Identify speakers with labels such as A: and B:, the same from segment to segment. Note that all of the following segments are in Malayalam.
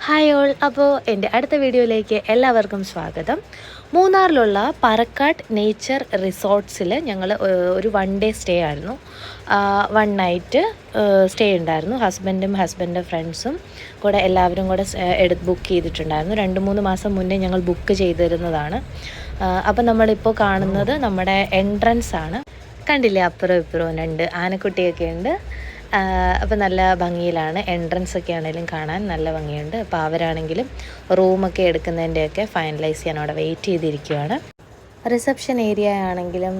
A: ഹായ് ഓൾ, അപ്പോൾ എൻ്റെ അടുത്ത വീഡിയോയിലേക്ക് എല്ലാവർക്കും സ്വാഗതം. മൂന്നാറിലുള്ള പറക്കാട്ട് നേച്ചർ റിസോർട്ട്സിൽ ഞങ്ങൾ ഒരു 1 ഡേ സ്റ്റേ ആയിരുന്നു. 1 നൈറ്റ് സ്റ്റേ ഉണ്ടായിരുന്നു. ഹസ്ബൻഡും ഫ്രണ്ട്സും കൂടെ എല്ലാവരും കൂടെ ബുക്ക് ചെയ്തിട്ടുണ്ടായിരുന്നു. 2-3 മാസം മുന്നേ ഞങ്ങൾ ബുക്ക് ചെയ്തിരുന്നതാണ്. അപ്പം നമ്മളിപ്പോൾ കാണുന്നത് നമ്മുടെ എൻട്രൻസ് ആണ്. കണ്ടില്ലേ, അപ്പുറം ഇപ്പുറവും 2 ആനക്കുട്ടിയൊക്കെ ഉണ്ട്. അപ്പോൾ നല്ല ഭംഗിയിലാണ്. എൻട്രൻസ് ഒക്കെ ആണെങ്കിലും കാണാൻ നല്ല ഭംഗിയുണ്ട്. അപ്പോൾ അവരാണെങ്കിലും റൂമൊക്കെ എടുക്കുന്നതിൻ്റെയൊക്കെ ഫൈനലൈസ് ചെയ്യാൻ അവിടെ വെയിറ്റ് ചെയ്തിരിക്കുകയാണ്. റിസപ്ഷൻ ഏരിയ ആണെങ്കിലും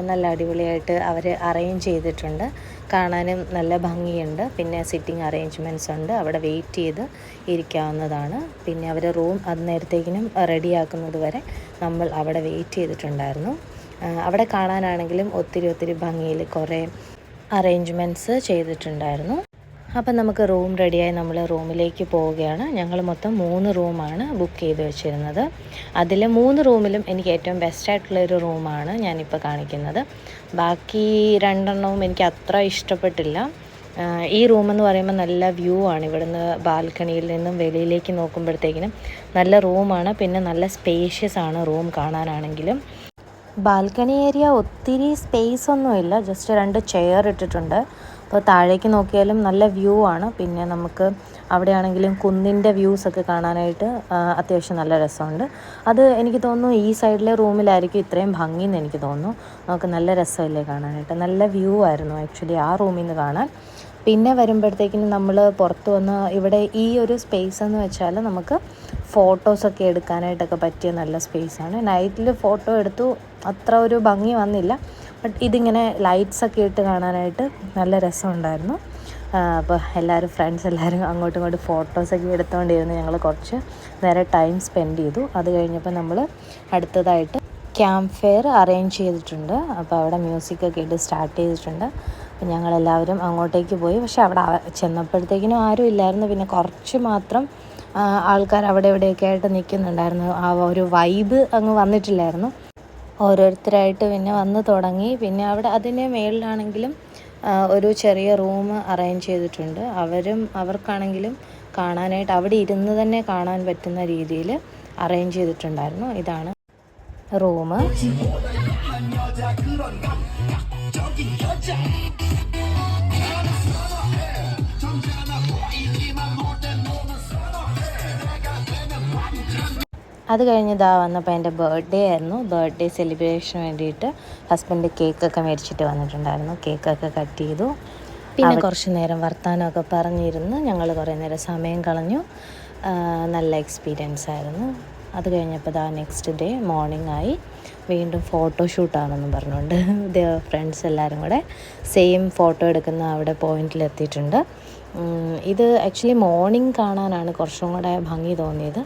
A: നല്ല അടിപൊളിയായിട്ട് അവർ അറേഞ്ച് ചെയ്തിട്ടുണ്ട്. കാണാനും നല്ല ഭംഗിയുണ്ട്. പിന്നെ സിറ്റിംഗ് അറേഞ്ച്മെൻറ്റ്സ് ഉണ്ട്. അവിടെ വെയിറ്റ് ചെയ്ത് ഇരിക്കാവുന്നതാണ്. പിന്നെ അവർ റൂം നേരത്തേക്കിനും റെഡിയാക്കുന്നത് വരെ നമ്മൾ അവിടെ വെയിറ്റ് ചെയ്തിട്ടുണ്ടായിരുന്നു. അവിടെ കാണാനാണെങ്കിലും ഒത്തിരി ഭംഗിയിൽ കുറേ അറേഞ്ച്മെൻറ്റ്സ് ചെയ്തിട്ടുണ്ടായിരുന്നു. അപ്പം നമുക്ക് റൂം റെഡിയായി നമ്മൾ റൂമിലേക്ക് പോവുകയാണ്. ഞങ്ങൾ മൊത്തം 3 റൂമാണ് ബുക്ക് ചെയ്ത് വെച്ചിരുന്നത്. അതിൽ 3 റൂമിലും എനിക്ക് ഏറ്റവും ബെസ്റ്റായിട്ടുള്ളൊരു റൂമാണ് ഞാനിപ്പോൾ കാണിക്കുന്നത്. ബാക്കി 2 എണ്ണവും എനിക്ക് അത്ര ഇഷ്ടപ്പെട്ടില്ല. ഈ റൂമെന്ന് പറയുമ്പോൾ നല്ല വ്യൂ ആണ്. ഇവിടുന്ന് ബാൽക്കണിയിൽ നിന്നും വെളിയിലേക്ക് നോക്കുമ്പോഴത്തേക്കിനും നല്ല റൂമാണ്. പിന്നെ നല്ല സ്പേഷ്യസ് ആണ് റൂം കാണാനാണെങ്കിലും. ബാൽക്കണി ഏരിയ ഒത്തിരി സ്പേസ് ഒന്നുമില്ല, ജസ്റ്റ് 2 ചെയർ ഇട്ടിട്ടുണ്ട്. അപ്പോൾ താഴേക്ക് നോക്കിയാലും നല്ല വ്യൂ ആണ്. പിന്നെ നമുക്ക് അവിടെയാണെങ്കിലും കുന്നിൻ്റെ വ്യൂസൊക്കെ കാണാനായിട്ട് അത്യാവശ്യം നല്ല രസമുണ്ട്. അത് എനിക്ക് തോന്നുന്നു ഈ സൈഡിലെ റൂമിലായിരിക്കും ഇത്രയും ഭംഗിയെന്ന് എനിക്ക് തോന്നുന്നു. നമുക്ക് നല്ല രസമില്ലേ കാണാനായിട്ട്. നല്ല വ്യൂ ആയിരുന്നു ആക്ച്വലി ആ റൂമിൽ നിന്ന് കാണാൻ. പിന്നെ വരുമ്പോഴത്തേക്കിനും നമ്മൾ പുറത്ത് വന്ന് ഇവിടെ ഈ ഒരു സ്പേസ് എന്ന് വെച്ചാൽ നമുക്ക് ഫോട്ടോസൊക്കെ എടുക്കാനായിട്ടൊക്കെ പറ്റിയ നല്ല സ്പേസാണ്. നൈറ്റിൽ ഫോട്ടോ എടുത്തു, അത്ര ഒരു ഭംഗി വന്നില്ല. ബട്ട് ഇതിങ്ങനെ ലൈറ്റ്സൊക്കെ ഇട്ട് കാണാനായിട്ട് നല്ല രസമുണ്ടായിരുന്നു. അപ്പോൾ ഫ്രണ്ട്സ് എല്ലാവരും അങ്ങോട്ടും ഇങ്ങോട്ടും ഫോട്ടോസൊക്കെ എടുത്തുകൊണ്ടിരുന്ന് ഞങ്ങൾ കുറച്ച് നേരം ടൈം സ്പെൻഡ് ചെയ്തു. അത് കഴിഞ്ഞപ്പോൾ നമ്മൾ അടുത്തതായിട്ട് ക്യാമ്പ് ഫെയർ അറേഞ്ച് ചെയ്തിട്ടുണ്ട്. അപ്പോൾ അവിടെ മ്യൂസിക്കൊക്കെ ഇട്ട് സ്റ്റാർട്ട് ചെയ്തിട്ടുണ്ട്. അപ്പോൾ ഞങ്ങളെല്ലാവരും അങ്ങോട്ടേക്ക് പോയി. പക്ഷെ അവിടെ ചെന്നപ്പോഴത്തേക്കിനും ആരും ഇല്ലായിരുന്നു. പിന്നെ കുറച്ച് മാത്രം ആൾക്കാർ അവിടെ ഇവിടെയൊക്കെ ആയിട്ട് നിൽക്കുന്നുണ്ടായിരുന്നു. ആ ഒരു വൈബ് അങ്ങ് വന്നിട്ടില്ലായിരുന്നു. ഓരോരുത്തരായിട്ട് പിന്നെ വന്ന് തുടങ്ങി. പിന്നെ അവിടെ അതിൻ്റെ മേളിലാണെങ്കിലും ഒരു ചെറിയ റൂം അറേഞ്ച് ചെയ്തിട്ടുണ്ട്. അവർക്കാണെങ്കിലും കാണാനായിട്ട് അവിടെ ഇരുന്ന് തന്നെ കാണാൻ പറ്റുന്ന രീതിയിൽ അറേഞ്ച് ചെയ്തിട്ടുണ്ടായിരുന്നു. ഇതാണ് റൂം. അത് കഴിഞ്ഞ് വന്നപ്പോൾ എൻ്റെ ബർത്ത്ഡേ ആയിരുന്നു. ബർത്ത്ഡേ സെലിബ്രേഷന് വേണ്ടിയിട്ട് ഹസ്ബൻഡ് കേക്കൊക്കെ മേടിച്ചിട്ട് വന്നിട്ടുണ്ടായിരുന്നു. കേക്കൊക്കെ കട്ട് ചെയ്തു. പിന്നെ കുറച്ച് നേരം വർത്താനമൊക്കെ പറഞ്ഞിരുന്ന് ഞങ്ങൾ കുറേ നേരം സമയം കളഞ്ഞു. നല്ല എക്സ്പീരിയൻസ് ആയിരുന്നു. അത് കഴിഞ്ഞപ്പോൾ നെക്സ്റ്റ് ഡേ മോർണിംഗ് ആയി. വീണ്ടും ഫോട്ടോഷൂട്ടാണെന്ന് പറഞ്ഞുകൊണ്ട് ഫ്രണ്ട്സ് എല്ലാവരും കൂടെ സെയിം ഫോട്ടോ എടുക്കുന്ന അവിടെ പോയിന്റിലെത്തിയിട്ടുണ്ട്. ഇത് ആക്ച്വലി മോർണിംഗ് കാണാനാണ് കുറച്ചും കൂടെ ഭംഗി തോന്നിയത്.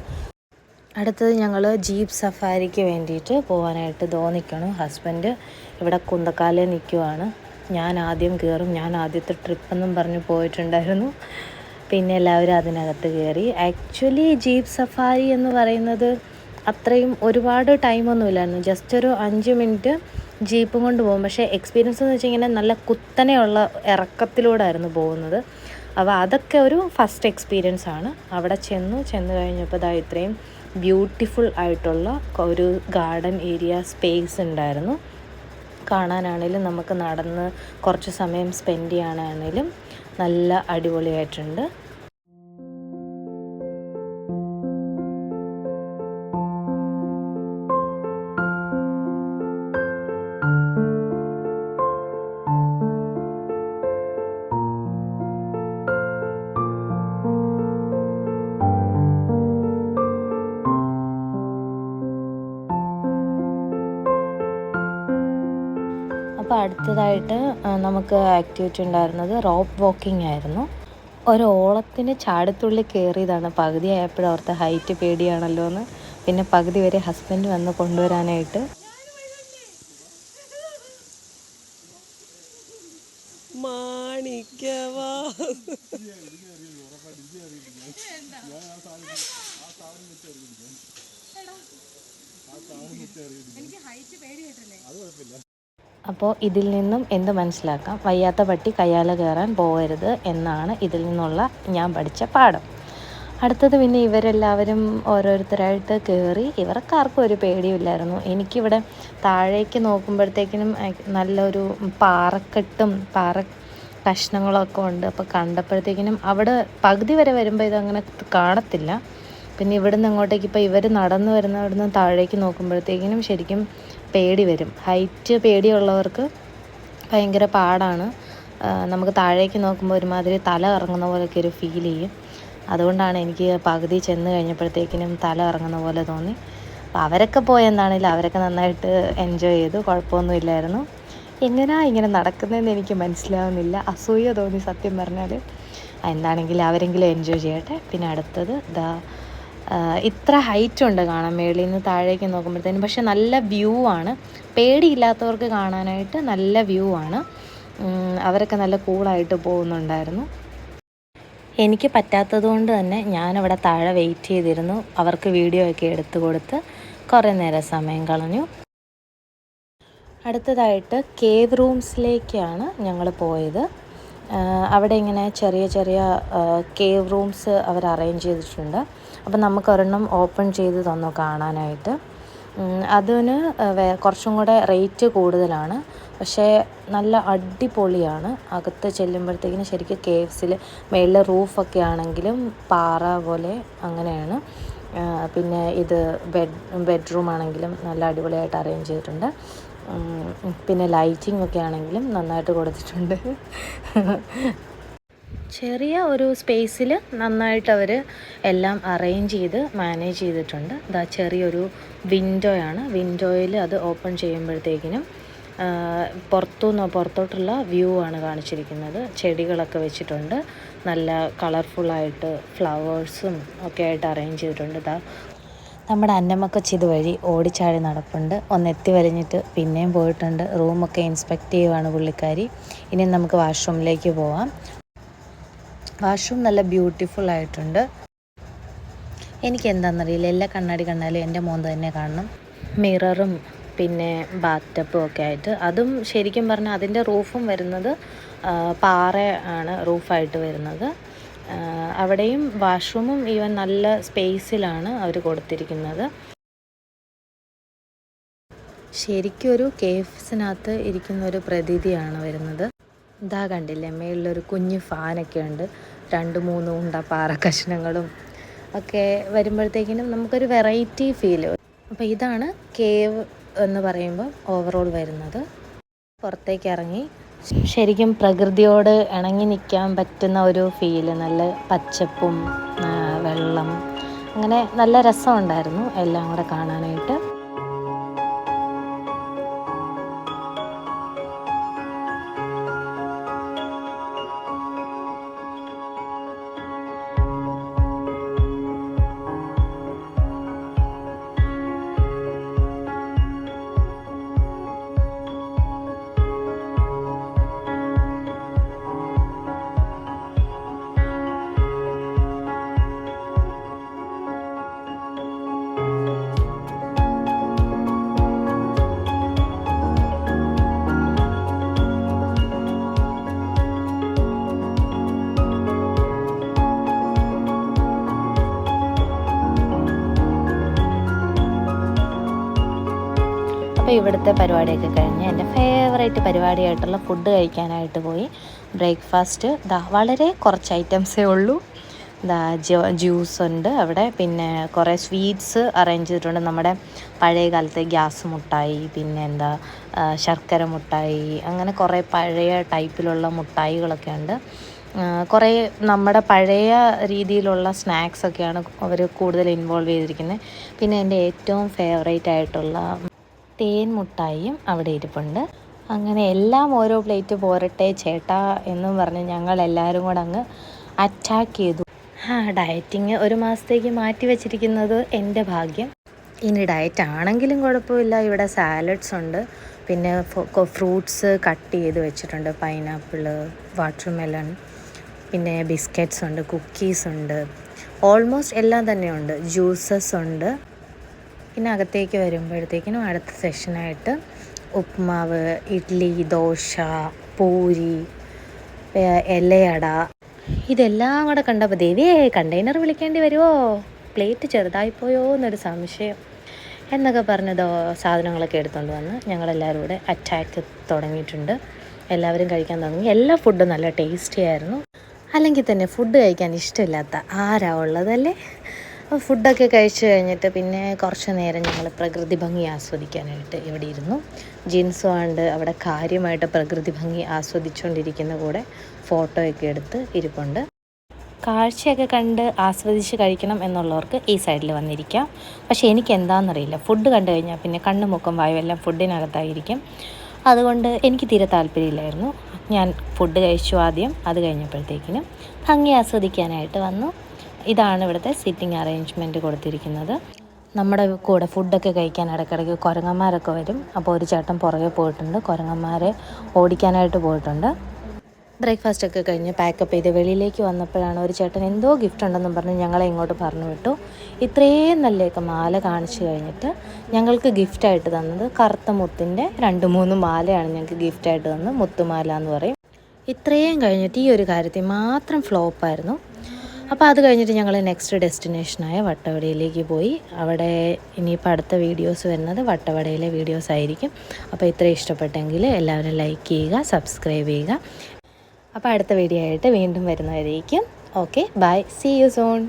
A: അടുത്തത് ഞങ്ങൾ ജീപ്പ് സഫാരിക്ക് വേണ്ടിയിട്ട് പോകാനായിട്ട് നിൽക്കണം. ഹസ്ബൻഡ് ഇവിടെ കുന്തക്കാലേ നിൽക്കുവാണ്. ഞാൻ ആദ്യം കയറും, ഞാൻ ആദ്യത്തെ ട്രിപ്പെന്നും പറഞ്ഞ് പോയിട്ടുണ്ടായിരുന്നു. പിന്നെ എല്ലാവരും അതിനകത്ത് കയറി. ആക്ച്വലി ജീപ്പ് സഫാരി എന്ന് പറയുന്നത് അത്രയും ഒരുപാട് ടൈമൊന്നുമില്ലായിരുന്നു. ജസ്റ്റ് ഒരു 5 മിനിറ്റ് ജീപ്പും കൊണ്ട് പോകും. പക്ഷേ എക്സ്പീരിയൻസ് എന്ന് വെച്ചാൽ ഇങ്ങനെ നല്ല കുത്തനെയുള്ള ഇറക്കത്തിലൂടെ ആയിരുന്നു പോകുന്നത്. അപ്പോൾ അതൊക്കെ ഒരു ഫസ്റ്റ് എക്സ്പീരിയൻസ് ആണ്. അവിടെ ചെന്ന് കഴിഞ്ഞപ്പോൾ ഇത്രയും ബ്യൂട്ടിഫുൾ ആയിട്ടുള്ള ഒരു ഗാർഡൻ ഏരിയ സ്പേസ് ഉണ്ടായിരുന്നു. കാണാനാണെങ്കിലും നമുക്ക് നടന്ന് കുറച്ച് സമയം സ്പെൻഡ് ചെയ്യാനാണെങ്കിലും നല്ല അടിപൊളിയായിട്ടുണ്ട്. അപ്പോൾ അടുത്തതായിട്ട് നമുക്ക് ആക്ടിവിറ്റി ഉണ്ടായിരുന്നത് റോപ്പ് വാക്കിംഗ് ആയിരുന്നു. ഒരു ഓളത്തിന് ചാടത്തുള്ളി കയറിയതാണ്. പകുതി ആയപ്പോഴും ഓർത്ത് ഹൈറ്റ് പേടിയാണല്ലോ എന്ന്. പിന്നെ പകുതി വരെ ഹസ്ബൻഡ് വന്ന് കൊണ്ടുവരാനായിട്ട്. അപ്പോൾ ഇതിൽ നിന്നും എന്ത് മനസ്സിലാക്കാം? വയ്യാത്ത പട്ടി കയ്യാല കയറാൻ പോകരുത് എന്നാണ് ഇതിൽ നിന്നുള്ള ഞാൻ പഠിച്ച പാഠം. അടുത്തത് പിന്നെ ഇവരെല്ലാവരും ഓരോരുത്തരായിട്ട് കയറി. ഇവർക്കാർക്കും ഒരു പേടിയില്ലായിരുന്നു. എനിക്കിവിടെ താഴേക്ക് നോക്കുമ്പോഴത്തേക്കിനും നല്ലൊരു പാറക്കെട്ടും കഷ്ണങ്ങളൊക്കെ ഉണ്ട്. അപ്പോൾ കണ്ടപ്പോഴത്തേക്കിനും അവിടെ പകുതി വരെ വരുമ്പോൾ ഇതങ്ങനെ കാണത്തില്ല. പിന്നെ ഇവിടുന്ന് അങ്ങോട്ടേക്ക് ഇപ്പോൾ ഇവർ നടന്നു വരുന്ന ഇവിടുന്ന് താഴേക്ക് നോക്കുമ്പോഴത്തേക്കിനും ശരിക്കും പേടി വരും. ഹൈറ്റ് പേടിയുള്ളവർക്ക് ഭയങ്കര പാടാണ്. നമുക്ക് താഴേക്ക് നോക്കുമ്പോൾ ഒരുമാതിരി തല ഇറങ്ങുന്ന പോലെയൊക്കെ ഒരു ഫീൽ ചെയ്യും. അതുകൊണ്ടാണ് എനിക്ക് പകുതി ചെന്ന് കഴിഞ്ഞപ്പോഴത്തേക്കിനും തല ഇറങ്ങുന്ന പോലെ തോന്നി. അപ്പോൾ അവരൊക്കെ പോയെന്നാണെങ്കിലും അവരൊക്കെ നന്നായിട്ട് എൻജോയ് ചെയ്തു, കുഴപ്പമൊന്നുമില്ലായിരുന്നു. എങ്ങനെയാണ് ഇങ്ങനെ നടക്കുന്നതെന്ന് എനിക്ക് മനസ്സിലാവുന്നില്ല. അസൂയ തോന്നി സത്യം പറഞ്ഞാൽ. എന്താണെങ്കിലും അവരെങ്കിലും എൻജോയ് ചെയ്യട്ടെ. പിന്നെ അടുത്തത് ഇത്ര ഹൈറ്റ് ഉണ്ട് കാണാൻ മേളിൽ നിന്ന് താഴേക്ക് നോക്കുമ്പോഴത്തേനും. പക്ഷെ നല്ല വ്യൂ ആണ്. പേടിയില്ലാത്തവർക്ക് കാണാനായിട്ട് നല്ല വ്യൂ ആണ്. അവരൊക്കെ നല്ല കൂളായിട്ട് പോകുന്നുണ്ടായിരുന്നു. എനിക്ക് പറ്റാത്തത് കൊണ്ട് തന്നെ ഞാനവിടെ താഴെ വെയിറ്റ് ചെയ്തിരുന്നു. അവർക്ക് വീഡിയോ ഒക്കെ എടുത്തു കൊടുത്ത് കുറേ നേരം സമയം കളഞ്ഞു. അടുത്തതായിട്ട് കേവ് റൂംസിലേക്കാണ് ഞങ്ങൾ പോയത്. അവിടെ ഇങ്ങനെ ചെറിയ ചെറിയ കേവ് റൂംസ് അവർ അറേഞ്ച് ചെയ്തിട്ടുണ്ട്. അപ്പം നമുക്ക് ഒരെണ്ണം ഓപ്പൺ ചെയ്ത് തന്നു കാണാനായിട്ട്. അതിന് കുറച്ചും കൂടെ റേറ്റ് കൂടുതലാണ്. പക്ഷേ നല്ല അടിപൊളിയാണ്. അകത്ത് ചെല്ലുമ്പോഴത്തേക്കിന് ശരിക്കും കേവ്സിൽ മേളിലെ റൂഫൊക്കെ ആണെങ്കിലും പാറ പോലെ അങ്ങനെയാണ്. പിന്നെ ഇത് ബെഡ്റൂം ആണെങ്കിലും നല്ല അടിപൊളിയായിട്ട് അറേഞ്ച് ചെയ്തിട്ടുണ്ട്. പിന്നെ ലൈറ്റിംഗ് ഒക്കെ ആണെങ്കിലും നന്നായിട്ട് കൊടുത്തിട്ടുണ്ട്. ചെറിയ ഒരു സ്പേസിൽ നന്നായിട്ട് അവർ എല്ലാം അറേഞ്ച് ചെയ്ത് മാനേജ് ചെയ്തിട്ടുണ്ട്. ഇതാ ചെറിയൊരു വിൻഡോയാണ്. വിൻഡോയിൽ അത് ഓപ്പൺ ചെയ്യുമ്പോഴത്തേക്കിനും പുറത്തോട്ടുള്ള വ്യൂ ആണ് കാണിച്ചിരിക്കുന്നത്. ചെടികളൊക്കെ വെച്ചിട്ടുണ്ട്. നല്ല കളർഫുള്ളായിട്ട് ഫ്ലവേഴ്സും ഒക്കെ ആയിട്ട് അറേഞ്ച് ചെയ്തിട്ടുണ്ട്. ഇതാ നമ്മുടെ അന്നമ്മക്കൊച്ച് ഇതുവഴി ഓടിച്ചാടി നടപ്പുണ്ട്. ഒന്നെത്തി വരഞ്ഞിട്ട് പിന്നെയും പോയിട്ടുണ്ട്. റൂമൊക്കെ ഇൻസ്പെക്റ്റ് ചെയ്യുവാണ് പുള്ളിക്കാരി. ഇനി നമുക്ക് വാഷ്റൂമിലേക്ക് പോവാം. വാഷ്റൂം നല്ല ബ്യൂട്ടിഫുൾ ആയിട്ടുണ്ട്. എനിക്ക് എന്താണെന്നറിയില്ല, എല്ലാ കണ്ണാടി കണ്ടാലും എൻ്റെ മോന്ത തന്നെ കാണണം. മിററും പിന്നെ ബാത്ത് ടബും ഒക്കെ ആയിട്ട്. അതും ശരിക്കും പറഞ്ഞാൽ അതിൻ്റെ റൂഫും വരുന്നത് പാറ ആണ് റൂഫായിട്ട് വരുന്നത്. അവിടെയും വാഷ്റൂമും ഈവൻ നല്ല സ്പേസിലാണ് അവർ കൊടുത്തിരിക്കുന്നത്. ശരിക്കും ഒരു കേവ്സിനകത്ത് ഇരിക്കുന്ന ഒരു പ്രതീതിയാണ് വരുന്നത്. ഇതാ കണ്ടില്ലേ, മേളിലൊരു കുഞ്ഞു ഫാനൊക്കെ ഉണ്ട്. 2-3 ഉണ്ട പാറ കഷ്ണങ്ങളും ഒക്കെ വരുമ്പോഴത്തേക്കിനും നമുക്കൊരു വെറൈറ്റി ഫീല്. അപ്പോൾ ഇതാണ് കേവ് എന്ന് പറയുമ്പോൾ ഓവറോൾ വരുന്നത്. പുറത്തേക്ക് ഇറങ്ങി ശരിക്കും പ്രകൃതിയോട് ഇണങ്ങി നിൽക്കാൻ പറ്റുന്ന ഒരു ഫീല്. നല്ല പച്ചപ്പും വെള്ളം, അങ്ങനെ നല്ല രസമുണ്ടായിരുന്നു എല്ലാം കൂടെ കാണാനായിട്ട്. അപ്പോൾ ഇവിടുത്തെ പരിപാടിയൊക്കെ കഴിഞ്ഞ് എൻ്റെ ഫേവറേറ്റ് പരിപാടിയായിട്ടുള്ള ഫുഡ് കഴിക്കാനായിട്ട് പോയി. ബ്രേക്ക്ഫാസ്റ്റ് വളരെ കുറച്ച് ഐറ്റംസേ ഉള്ളൂ. ജ്യൂസ് ഉണ്ട് അവിടെ. പിന്നെ കുറേ സ്വീറ്റ്സ് അറേഞ്ച് ചെയ്തിട്ടുണ്ട്. നമ്മുടെ പഴയ കാലത്തെ ഗ്യാസ് മുട്ടായി, പിന്നെ ശർക്കര മുട്ടായി, അങ്ങനെ കുറേ പഴയ ടൈപ്പിലുള്ള മുട്ടായികളൊക്കെ ഉണ്ട്. കുറേ നമ്മുടെ പഴയ രീതിയിലുള്ള സ്നാക്സൊക്കെയാണ് അവർ കൂടുതൽ ഇൻവോൾവ് ചെയ്തിരിക്കുന്നത്. പിന്നെ എൻ്റെ ഏറ്റവും ഫേവറേറ്റ് ആയിട്ടുള്ള തേൻ മുട്ടായിയും അവിടെ ഇരിപ്പുണ്ട്. അങ്ങനെ എല്ലാം ഓരോ പ്ലേറ്റ് പോരട്ടെ ചേട്ടാ എന്നും പറഞ്ഞ് ഞങ്ങളെല്ലാവരും കൂടെ അങ്ങ് അറ്റാക്ക് ചെയ്തു. ഡയറ്റിങ് 1 മാസത്തേക്ക് മാറ്റി വെച്ചിരിക്കുന്നത് എൻ്റെ ഭാഗ്യം. ഇനി ഡയറ്റ് ആണെങ്കിലും കുഴപ്പമില്ല. ഇവിടെ സാലഡ്സ് ഉണ്ട്, പിന്നെ ഫ്രൂട്ട്സ് കട്ട് ചെയ്ത് വെച്ചിട്ടുണ്ട്. പൈനാപ്പിള്, വാട്ടർമെലൺ, പിന്നെ ബിസ്ക്കറ്റ്സ് ഉണ്ട്, കുക്കീസ് ഉണ്ട്, ഓൾമോസ്റ്റ് എല്ലാം തന്നെയുണ്ട്. ജ്യൂസസ് ഉണ്ട്. പിന്നെ അകത്തേക്ക് വരുമ്പോഴത്തേക്കിനും അടുത്ത സെഷനായിട്ട് ഉപ്മാവ്, ഇഡ്ഡലി, ദോശ, പൂരി, ഇലയട, ഇതെല്ലാം കൂടെ കണ്ടപ്പോൾ ദേവിയേ കണ്ടെയ്നർ വിളിക്കേണ്ടി വരുമോ, പ്ലേറ്റ് ചെറുതായിപ്പോയോ എന്നൊരു സംശയം എന്നൊക്കെ പറഞ്ഞതോ സാധനങ്ങളൊക്കെ എടുത്തുകൊണ്ട് വന്ന് ഞങ്ങളെല്ലാവരും കൂടെ അറ്റാക്ക് തുടങ്ങിയിട്ടുണ്ട്. എല്ലാവരും കഴിക്കാൻ തുടങ്ങി. എല്ലാ ഫുഡും നല്ല ടേസ്റ്റി ആയിരുന്നു. അല്ലെങ്കിൽ തന്നെ ഫുഡ് കഴിക്കാൻ ഇഷ്ടമില്ലാത്ത ആരാ ഉള്ളതല്ലേ. അപ്പോൾ ഫുഡൊക്കെ കഴിച്ച് കഴിഞ്ഞിട്ട് പിന്നെ കുറച്ച് നേരം ഞങ്ങൾ പ്രകൃതി ഭംഗി ആസ്വദിക്കാനായിട്ട് ഇവിടെ ഇരുന്നു. ജീൻസും ആണ്ട് അവിടെ കാര്യമായിട്ട് പ്രകൃതി ഭംഗി ആസ്വദിച്ചുകൊണ്ടിരിക്കുന്ന കൂടെ ഫോട്ടോയൊക്കെ എടുത്ത് ഇരിപ്പുണ്ട്. കാഴ്ചയൊക്കെ കണ്ട് ആസ്വദിച്ച് കഴിക്കണം എന്നുള്ളവർക്ക് ഈ സൈഡിൽ വന്നിരിക്കാം. പക്ഷേ എനിക്ക് എന്താണെന്നറിയില്ല, ഫുഡ് കണ്ടു കഴിഞ്ഞാൽ പിന്നെ കണ്ണും മുക്കും വായും എല്ലാം ഫുഡിനകത്തായിരിക്കും. അതുകൊണ്ട് എനിക്ക് തീരെ താല്പര്യമില്ലായിരുന്നു. ഞാൻ ഫുഡ് കഴിച്ചു ആദ്യം. അത് കഴിഞ്ഞപ്പോഴത്തേക്കിനും ഭംഗി ആസ്വദിക്കാനായിട്ട് വന്നു. ഇതാണ് ഇവിടുത്തെ സിറ്റിംഗ് അറേഞ്ച്മെൻറ്റ് കൊടുത്തിരിക്കുന്നത്. നമ്മുടെ കൂടെ ഫുഡൊക്കെ കഴിക്കാൻ ഇടയ്ക്കിടയ്ക്ക് കുരങ്ങന്മാരൊക്കെ വരും. അപ്പോൾ ഒരു ചേട്ടൻ പുറകെ പോയിട്ടുണ്ട്, കുരങ്ങന്മാരെ ഓടിക്കാനായിട്ട് പോയിട്ടുണ്ട്. ബ്രേക്ക്ഫാസ്റ്റൊക്കെ കഴിഞ്ഞ് പാക്കപ്പ് ചെയ്ത് വെളിയിലേക്ക് വന്നപ്പോഴാണ് ഒരു ചേട്ടൻ എന്തോ ഗിഫ്റ്റ് ഉണ്ടെന്നും പറഞ്ഞ് ഞങ്ങളെ ഇങ്ങോട്ട് പറഞ്ഞു വിട്ടു. ഇത്രയും നല്ലയൊക്കെ മാല കാണിച്ചു കഴിഞ്ഞിട്ട് ഞങ്ങൾക്ക് ഗിഫ്റ്റായിട്ട് തന്നത് കറുത്ത മുത്തിൻ്റെ 2-3 മാലയാണ് ഞങ്ങൾക്ക് ഗിഫ്റ്റായിട്ട് തന്നത്. മുത്തുമാല എന്ന് പറയും. ഇത്രയും കഴിഞ്ഞിട്ട് ഈ ഒരു കാര്യത്തിൽ മാത്രം ഫ്ലോപ്പായിരുന്നു. അപ്പോൾ അത് കഴിഞ്ഞിട്ട് ഞങ്ങൾ നെക്സ്റ്റ് ഡെസ്റ്റിനേഷനായ വട്ടവടയിലേക്ക് പോയി. അവിടെ ഇനിയിപ്പോൾ അടുത്ത വീഡിയോസ് വരുന്നത് വട്ടവടയിലെ വീഡിയോസ് ആയിരിക്കും. അപ്പോൾ ഇത്രയും ഇഷ്ടപ്പെട്ടെങ്കിൽ എല്ലാവരും ലൈക്ക് ചെയ്യുക, സബ്സ്ക്രൈബ് ചെയ്യുക. അപ്പോൾ അടുത്ത വീഡിയോ ആയിട്ട് വീണ്ടും വരുന്നവരേക്കും. Okay, bye, see you soon.